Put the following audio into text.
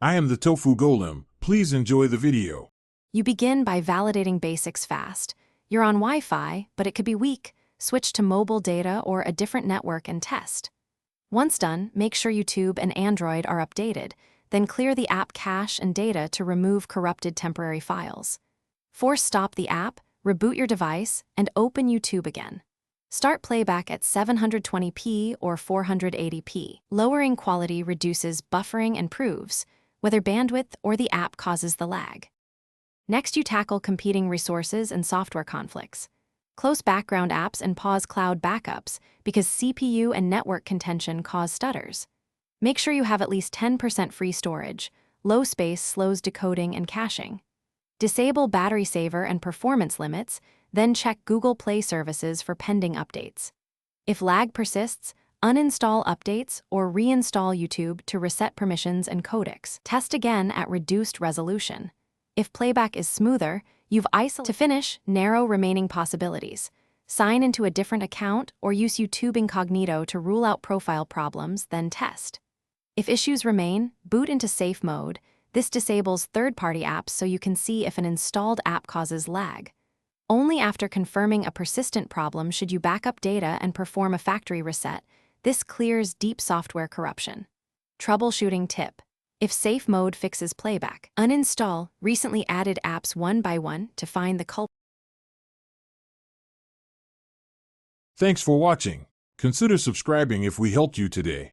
I am the Tofu Golem. Please enjoy the video. You begin by validating basics fast. You're on Wi-Fi, but it could be weak. Switch to mobile data or a different network and test. Once done, make sure YouTube and Android are updated. Then clear the app cache and data to remove corrupted temporary files. Force stop the app, reboot your device, and open YouTube again. Start playback at 720p or 480p. Lowering quality reduces buffering and proves whether bandwidth or the app causes the lag. Next, you tackle competing resources and software conflicts. Close background apps and pause cloud backups because CPU and network contention cause stutters. Make sure you have at least 10% free storage. Low space slows decoding and caching. Disable battery saver and performance limits, then check Google Play services for pending updates. If lag persists, uninstall updates or reinstall YouTube to reset permissions and codecs. Test again at reduced resolution. If playback is smoother, you've isolated. To finish, narrow remaining possibilities. Sign into a different account or use YouTube Incognito to rule out profile problems, then test. If issues remain, boot into safe mode. This disables third-party apps so you can see if an installed app causes lag. Only after confirming a persistent problem should you back up data and perform a factory reset. This clears deep software corruption. Troubleshooting tip. If safe mode fixes playback, uninstall recently added apps one by one to find the culprit. Thanks for watching. Consider subscribing if we helped you today.